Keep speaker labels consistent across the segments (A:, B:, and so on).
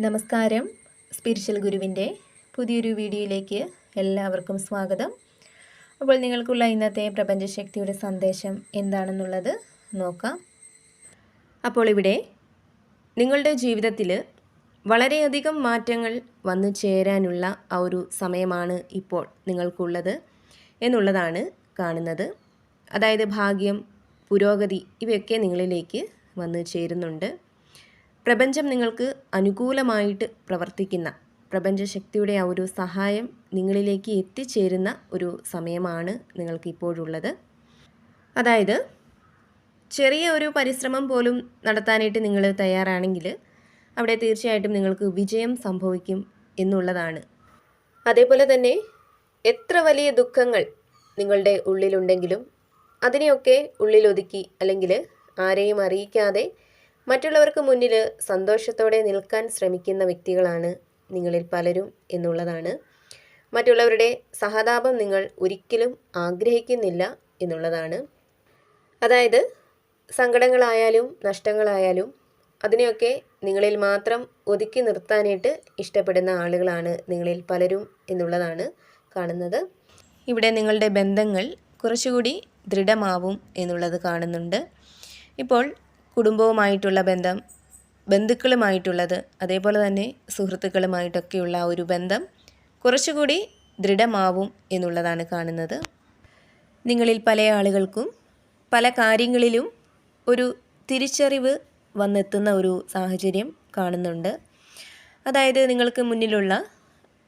A: നമസ്കാരം. സ്പിരിച്വൽ ഗുരുവിൻ്റെ പുതിയൊരു വീഡിയോയിലേക്ക് എല്ലാവർക്കും സ്വാഗതം. അപ്പോൾ നിങ്ങൾക്കുള്ള ഇന്നത്തെ പ്രപഞ്ചശക്തിയുടെ സന്ദേശം എന്താണെന്നുള്ളത് നോക്കാം. അപ്പോൾ ഇവിടെ നിങ്ങളുടെ ജീവിതത്തിൽ വളരെയധികം മാറ്റങ്ങൾ വന്നു ചേരാനുള്ള ആ ഒരു സമയമാണ് ഇപ്പോൾ നിങ്ങൾക്കുള്ളത് എന്നുള്ളതാണ് കാണുന്നത്. അതായത് ഭാഗ്യം, പുരോഗതി ഇവയൊക്കെ നിങ്ങളിലേക്ക് വന്നു ചേരുന്നുണ്ട്. പ്രപഞ്ചം നിങ്ങൾക്ക് അനുകൂലമായിട്ട് പ്രവർത്തിക്കുന്ന പ്രപഞ്ചശക്തിയുടെ ആ ഒരു സഹായം നിങ്ങളിലേക്ക് എത്തിച്ചേരുന്ന ഒരു സമയമാണ് നിങ്ങൾക്കിപ്പോഴുള്ളത്. അതായത് ചെറിയ ഒരു പരിശ്രമം പോലും നടത്താനായിട്ട് നിങ്ങൾ തയ്യാറാണെങ്കിൽ അവിടെ തീർച്ചയായിട്ടും നിങ്ങൾക്ക് വിജയം സംഭവിക്കും എന്നുള്ളതാണ്. അതേപോലെ തന്നെ എത്ര വലിയ ദുഃഖങ്ങൾ നിങ്ങളുടെ ഉള്ളിലുണ്ടെങ്കിലും അതിനെയൊക്കെ ഉള്ളിലൊതുക്കി അല്ലെങ്കിൽ ആരെയും അറിയിക്കാതെ മറ്റുള്ളവർക്ക് മുന്നിൽ സന്തോഷത്തോടെ നിൽക്കാൻ ശ്രമിക്കുന്ന വ്യക്തികളാണ് നിങ്ങളിൽ പലരും എന്നുള്ളതാണ്. മറ്റുള്ളവരുടെ സഹതാപം നിങ്ങൾ ഒരിക്കലും ആഗ്രഹിക്കുന്നില്ല എന്നുള്ളതാണ്. അതായത് സങ്കടങ്ങളായാലും നഷ്ടങ്ങളായാലും അതിനെയൊക്കെ നിങ്ങളിൽ മാത്രം ഒതുക്കി നിർത്താനായിട്ട് ഇഷ്ടപ്പെടുന്ന ആളുകളാണ് നിങ്ങളിൽ പലരും എന്നുള്ളതാണ് കാണുന്നത്. ഇവിടെ നിങ്ങളുടെ ബന്ധങ്ങൾ കുറച്ചുകൂടി ദൃഢമാവും എന്നുള്ളത് കാണുന്നുണ്ട്. ഇപ്പോൾ കുടുംബവുമായിട്ടുള്ള ബന്ധം, ബന്ധുക്കളുമായിട്ടുള്ളത്, അതേപോലെ തന്നെ സുഹൃത്തുക്കളുമായിട്ടൊക്കെയുള്ള ഒരു ബന്ധം കുറച്ചുകൂടി ദൃഢമാവും എന്നുള്ളതാണ് കാണുന്നത്. നിങ്ങളിൽ പല ആളുകൾക്കും പല കാര്യങ്ങളിലും ഒരു തിരിച്ചറിവ് വന്നെത്തുന്ന ഒരു സാഹചര്യം കാണുന്നുണ്ട്. അതായത് നിങ്ങൾക്ക് മുന്നിലുള്ള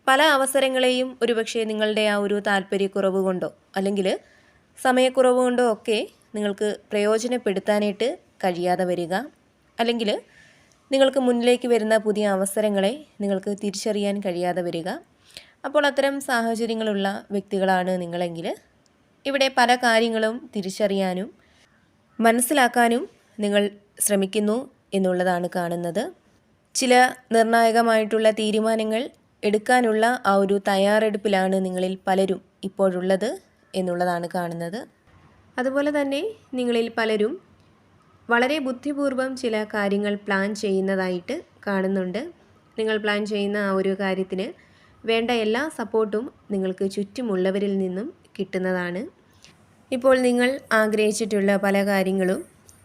A: പല അവസരങ്ങളെയും ഒരുപക്ഷെ നിങ്ങളുടെ ആ ഒരു താല്പര്യക്കുറവ് കൊണ്ടോ അല്ലെങ്കിൽ സമയക്കുറവ് കൊണ്ടോ ഒക്കെ നിങ്ങൾക്ക് പ്രയോജനപ്പെടുത്താനായിട്ട് കഴിയാതെ വരിക, അല്ലെങ്കിൽ നിങ്ങൾക്ക് മുന്നിലേക്ക് വരുന്ന പുതിയ അവസരങ്ങളെ നിങ്ങൾക്ക് തിരിച്ചറിയാൻ കഴിയാതെ വരിക. അപ്പോൾ അത്തരം സാഹചര്യങ്ങളുള്ള വ്യക്തികളാണ് നിങ്ങളെങ്കിൽ ഇവിടെ പല കാര്യങ്ങളും തിരിച്ചറിയാനും മനസ്സിലാക്കാനും നിങ്ങൾ ശ്രമിക്കുന്നു എന്നുള്ളതാണ് കാണുന്നത്. ചില നിർണായകമായിട്ടുള്ള തീരുമാനങ്ങൾ എടുക്കാനുള്ള ആ ഒരു തയ്യാറെടുപ്പിലാണ് നിങ്ങളിൽ പലരും ഇപ്പോഴുള്ളത് എന്നുള്ളതാണ് കാണുന്നത്. അതുപോലെ തന്നെ നിങ്ങളിൽ പലരും വളരെ ബുദ്ധിപൂർവ്വം ചില കാര്യങ്ങൾ പ്ലാൻ ചെയ്യുന്നതായിട്ട് കാണുന്നുണ്ട്. നിങ്ങൾ പ്ലാൻ ചെയ്യുന്ന ആ ഒരു കാര്യത്തിന് വേണ്ട എല്ലാ സപ്പോർട്ടും നിങ്ങൾക്ക് ചുറ്റുമുള്ളവരിൽ നിന്നും കിട്ടുന്നതാണ്. ഇപ്പോൾ നിങ്ങൾ ആഗ്രഹിച്ചിട്ടുള്ള പല കാര്യങ്ങളും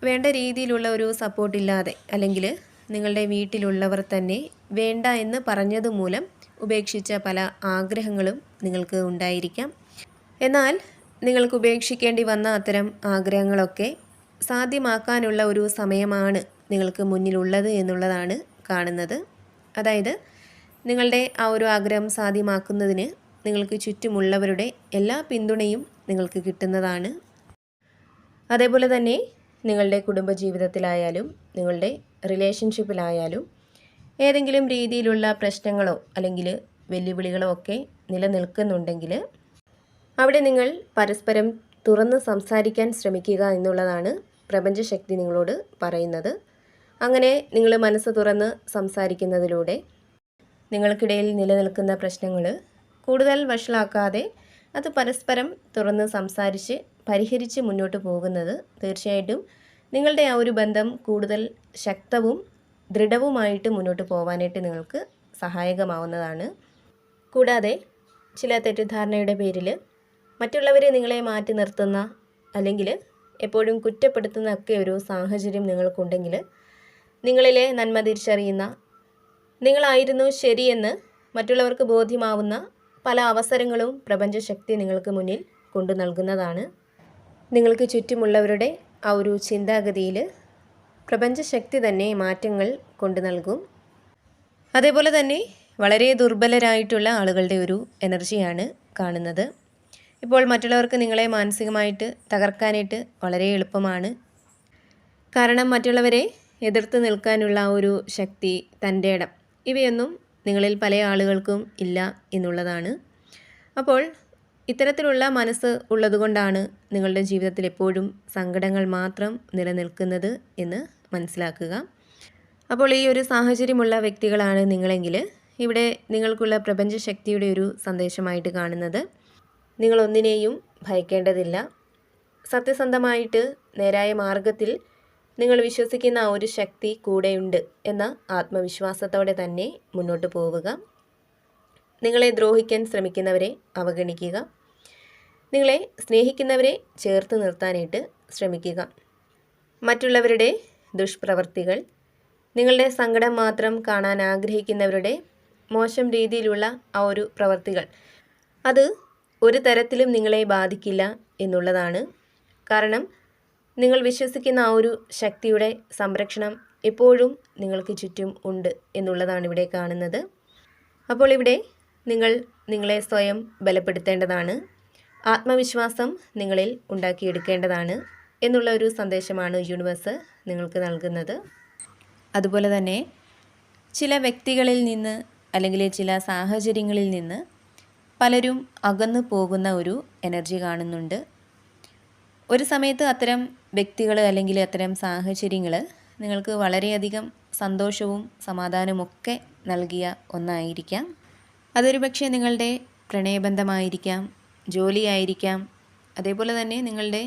A: വേണ്ട രീതിയിലുള്ള ഒരു സപ്പോർട്ടില്ലാതെ അല്ലെങ്കിൽ നിങ്ങളുടെ വീട്ടിലുള്ളവർ തന്നെ വേണ്ട എന്ന് പറഞ്ഞതുമൂലം ഉപേക്ഷിച്ച പല ആഗ്രഹങ്ങളും നിങ്ങൾക്ക് ഉണ്ടായിരിക്കാം. എന്നാൽ നിങ്ങൾക്ക് ഉപേക്ഷിക്കേണ്ടി വന്ന അത്തരം ആഗ്രഹങ്ങളൊക്കെ സാധ്യമാക്കാനുള്ള ഒരു സമയമാണ് നിങ്ങൾക്ക് മുന്നിലുള്ളത് എന്നുള്ളതാണ് കാണുന്നത്. അതായത് നിങ്ങളുടെ ആ ഒരു ആഗ്രഹം സാധ്യമാക്കുന്നതിന് നിങ്ങൾക്ക് ചുറ്റുമുള്ളവരുടെ എല്ലാ പിന്തുണയും നിങ്ങൾക്ക് കിട്ടുന്നതാണ്. അതേപോലെ തന്നെ നിങ്ങളുടെ കുടുംബജീവിതത്തിലായാലും നിങ്ങളുടെ റിലേഷൻഷിപ്പിലായാലും ഏതെങ്കിലും രീതിയിലുള്ള പ്രശ്നങ്ങളോ അല്ലെങ്കിൽ വെല്ലുവിളികളോ ഒക്കെ നിലനിൽക്കുന്നുണ്ടെങ്കിൽ അവിടെ നിങ്ങൾ പരസ്പരം തുറന്ന് സംസാരിക്കാൻ ശ്രമിക്കുക എന്നുള്ളതാണ് പ്രപഞ്ചശക്തി നിങ്ങളോട് പറയുന്നത്. അങ്ങനെ നിങ്ങൾ മനസ്സ് തുറന്ന് സംസാരിക്കുന്നതിലൂടെ നിങ്ങൾക്കിടയിൽ നിലനിൽക്കുന്ന പ്രശ്നങ്ങൾ കൂടുതൽ വഷളാക്കാതെ അത് പരസ്പരം തുറന്ന് സംസാരിച്ച് പരിഹരിച്ച് മുന്നോട്ട് പോകുന്നത് തീർച്ചയായിട്ടും നിങ്ങളുടെ ആ ഒരു ബന്ധം കൂടുതൽ ശക്തവും ദൃഢവുമായിട്ട് മുന്നോട്ട് പോകാനായിട്ട് നിങ്ങൾക്ക് സഹായകമാവുന്നതാണ്. കൂടാതെ ചില തെറ്റിദ്ധാരണയുടെ പേരിൽ മറ്റുള്ളവരെ നിങ്ങളെ മാറ്റി നിർത്തുന്ന അല്ലെങ്കിൽ എപ്പോഴും കുറ്റപ്പെടുത്തുന്ന ഒക്കെ ഒരു സാഹചര്യം നിങ്ങൾക്കുണ്ടെങ്കിൽ നിങ്ങളിലെ നന്മ തിരിച്ചറിയുന്ന, നിങ്ങളായിരുന്നു ശരിയെന്ന് മറ്റുള്ളവർക്ക് ബോധ്യമാവുന്ന പല അവസരങ്ങളും പ്രപഞ്ചശക്തി നിങ്ങൾക്ക് മുന്നിൽ കൊണ്ടു നൽകുന്നതാണ്. നിങ്ങൾക്ക് ചുറ്റുമുള്ളവരുടെ ആ ഒരു ചിന്താഗതിയിൽ പ്രപഞ്ചശക്തി തന്നെ മാറ്റങ്ങൾ കൊണ്ടു നൽകും. അതേപോലെ തന്നെ വളരെ ദുർബലരായിട്ടുള്ള ആളുകളുടെ ഒരു എനർജിയാണ് കാണുന്നത്. ഇപ്പോൾ മറ്റുള്ളവർക്ക് നിങ്ങളെ മാനസികമായിട്ട് തകർക്കാനായിട്ട് വളരെ എളുപ്പമാണ്. കാരണം മറ്റുള്ളവരെ എതിർത്ത് നിൽക്കാനുള്ള ഒരു ശക്തി, തൻ്റെ ഇടം ഇവയൊന്നും നിങ്ങളിൽ പല ആളുകൾക്കും ഇല്ല എന്നുള്ളതാണ്. അപ്പോൾ ഇത്തരത്തിലുള്ള മനസ്സ് ഉള്ളതുകൊണ്ടാണ് നിങ്ങളുടെ ജീവിതത്തിൽ എപ്പോഴും സങ്കടങ്ങൾ മാത്രം നിലനിൽക്കുന്നത് എന്ന് മനസ്സിലാക്കുക. അപ്പോൾ ഈ ഒരു സാഹചര്യമുള്ള വ്യക്തികളാണ് നിങ്ങളെങ്കിൽ ഇവിടെ നിങ്ങൾക്കുള്ള പ്രപഞ്ചശക്തിയുടെ ഒരു സന്ദേശമായിട്ട് കാണുന്നത് നിങ്ങളൊന്നിനെയും ഭയക്കേണ്ടതില്ല. സത്യസന്ധമായിട്ട് നേരായ മാർഗത്തിൽ നിങ്ങൾ വിശ്വസിക്കുന്ന ആ ഒരു ശക്തി കൂടെയുണ്ട് എന്ന ആത്മവിശ്വാസത്തോടെ തന്നെ മുന്നോട്ട് പോവുക. നിങ്ങളെ ദ്രോഹിക്കാൻ ശ്രമിക്കുന്നവരെ അവഗണിക്കുക. നിങ്ങളെ സ്നേഹിക്കുന്നവരെ ചേർത്ത് നിർത്താനായിട്ട് ശ്രമിക്കുക. മറ്റുള്ളവരുടെ ദുഷ്പ്രവർത്തികൾ, നിങ്ങളുടെ സങ്കടം മാത്രം കാണാൻ ആഗ്രഹിക്കുന്നവരുടെ മോശം രീതിയിലുള്ള ആ ഒരു പ്രവർത്തികൾ, അത് ഒരു തരത്തിലും നിങ്ങളെ ബാധിക്കില്ല എന്നുള്ളതാണ്. കാരണം നിങ്ങൾ വിശ്വസിക്കുന്ന ആ ഒരു ശക്തിയുടെ സംരക്ഷണം എപ്പോഴും നിങ്ങൾക്ക് ചുറ്റും ഉണ്ട് എന്നുള്ളതാണ് ഇവിടെ കാണുന്നത്. അപ്പോൾ ഇവിടെ നിങ്ങൾ നിങ്ങളെ സ്വയം ബലപ്പെടുത്തേണ്ടതാണ്, ആത്മവിശ്വാസം നിങ്ങളിൽ ഉണ്ടാക്കിയെടുക്കേണ്ടതാണ് എന്നുള്ള ഒരു സന്ദേശമാണ് യൂണിവേഴ്സ് നിങ്ങൾക്ക് നൽകുന്നത്. അതുപോലെ തന്നെ ചില വ്യക്തികളിൽ നിന്ന് അല്ലെങ്കിൽ ചില സാഹചര്യങ്ങളിൽ നിന്ന് പലരും അകന്നു പോകുന്ന ഒരു എനർജി കാണുന്നുണ്ട്. ഒരു സമയത്ത് അത്തരം വ്യക്തികൾ അല്ലെങ്കിൽ അത്തരം സാഹചര്യങ്ങൾ നിങ്ങൾക്ക് വളരെയധികം സന്തോഷവും സമാധാനമൊക്കെ നൽകിയ ഒന്നായിരിക്കാം. അതൊരു പക്ഷേ നിങ്ങളുടെ പ്രണയബന്ധമായിരിക്കാം, ജോലിയായിരിക്കാം, അതേപോലെ തന്നെ നിങ്ങളുടെ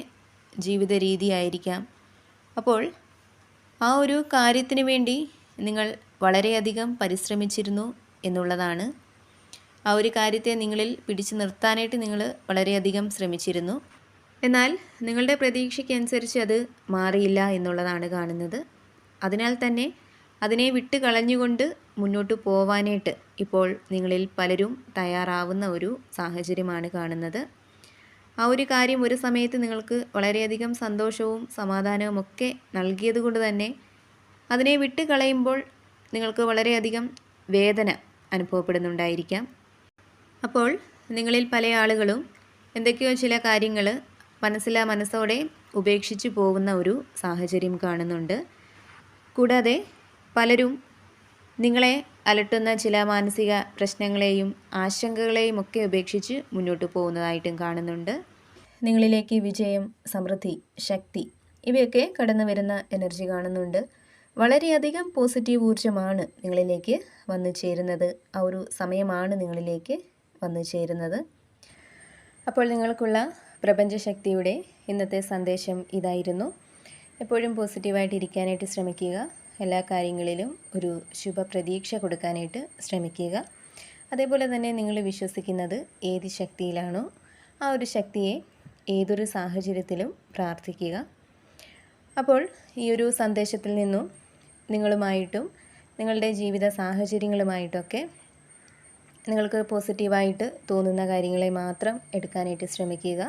A: ജീവിത രീതിയായിരിക്കാം. അപ്പോൾ ആ ഒരു കാര്യത്തിന് വേണ്ടി നിങ്ങൾ വളരെയധികം പരിശ്രമിച്ചിരുന്നു എന്നുള്ളതാണ്. ആ ഒരു കാര്യത്തെ നിങ്ങളിൽ പിടിച്ചു നിർത്താനായിട്ട് നിങ്ങൾ വളരെയധികം ശ്രമിച്ചിരുന്നു. എന്നാൽ നിങ്ങളുടെ പ്രതീക്ഷയ്ക്കനുസരിച്ച് അത് മാറിയില്ല എന്നുള്ളതാണ് കാണുന്നത്. അതിനാൽ തന്നെ അതിനെ വിട്ട് കളഞ്ഞുകൊണ്ട് മുന്നോട്ട് പോവാനായിട്ട് ഇപ്പോൾ നിങ്ങളിൽ പലരും തയ്യാറാവുന്ന ഒരു സാഹചര്യമാണ് കാണുന്നത്. ആ ഒരു കാര്യം ഒരു സമയത്ത് നിങ്ങൾക്ക് വളരെയധികം സന്തോഷവും സമാധാനവും ഒക്കെ നൽകിയത് കൊണ്ട് തന്നെ അതിനെ വിട്ട് കളയുമ്പോൾ നിങ്ങൾക്ക് വളരെയധികം വേദന അനുഭവപ്പെടുന്നുണ്ടായിരിക്കാം. അപ്പോൾ നിങ്ങളിൽ പല ആളുകളും എന്തൊക്കെയോ ചില കാര്യങ്ങൾ മനസ്സോടെ ഉപേക്ഷിച്ച് പോകുന്ന ഒരു സാഹചര്യം കാണുന്നുണ്ട്. കൂടാതെ പലരും നിങ്ങളെ അലട്ടുന്ന ചില മാനസിക പ്രശ്നങ്ങളെയും ആശങ്കകളെയും ഒക്കെ ഉപേക്ഷിച്ച് മുന്നോട്ട് പോകുന്നതായിട്ടും കാണുന്നുണ്ട്. നിങ്ങളിലേക്ക് വിജയം, സമൃദ്ധി, ശക്തി ഇവയൊക്കെ കടന്നു വരുന്ന എനർജി കാണുന്നുണ്ട്. വളരെയധികം പോസിറ്റീവ് ഊർജ്ജമാണ് നിങ്ങളിലേക്ക് വന്നു ചേരുന്നത്. ആ ഒരു സമയമാണ് നിങ്ങളിലേക്ക് വന്നു ചേരുന്നത്. അപ്പോൾ നിങ്ങൾക്കുള്ള പ്രപഞ്ചശക്തിയുടെ ഇന്നത്തെ സന്ദേശം ഇതായിരുന്നു. എപ്പോഴും പോസിറ്റീവായിട്ട് ഇരിക്കാനായിട്ട് ശ്രമിക്കുക. എല്ലാ കാര്യങ്ങളിലും ഒരു ശുഭപ്രതീക്ഷ കൊടുക്കാനായിട്ട് ശ്രമിക്കുക. അതേപോലെ തന്നെ നിങ്ങൾ വിശ്വസിക്കുന്നത് ഏത് ശക്തിയിലാണോ ആ ഒരു ശക്തിയെ ഏതൊരു സാഹചര്യത്തിലും പ്രാർത്ഥിക്കുക. അപ്പോൾ ഈ ഒരു സന്ദേശത്തിൽ നിന്നും നിങ്ങളുമായിട്ടും നിങ്ങളുടെ ജീവിത സാഹചര്യങ്ങളുമായിട്ടൊക്കെ നിങ്ങൾക്ക് പോസിറ്റീവായിട്ട് തോന്നുന്ന കാര്യങ്ങളെ മാത്രം എടുക്കാനായിട്ട് ശ്രമിക്കുക.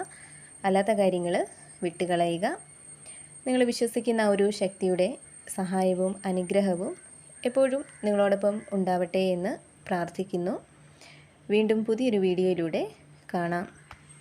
A: അല്ലാത്ത കാര്യങ്ങൾ വിട്ടുകളയുക. നിങ്ങൾ വിശ്വസിക്കുന്ന ഒരു ശക്തിയുടെ സഹായവും അനുഗ്രഹവും എപ്പോഴും നിങ്ങളോടൊപ്പം ഉണ്ടാവട്ടെ എന്ന് പ്രാർത്ഥിക്കുന്നു. വീണ്ടും പുതിയൊരു വീഡിയോയിലൂടെ കാണാം.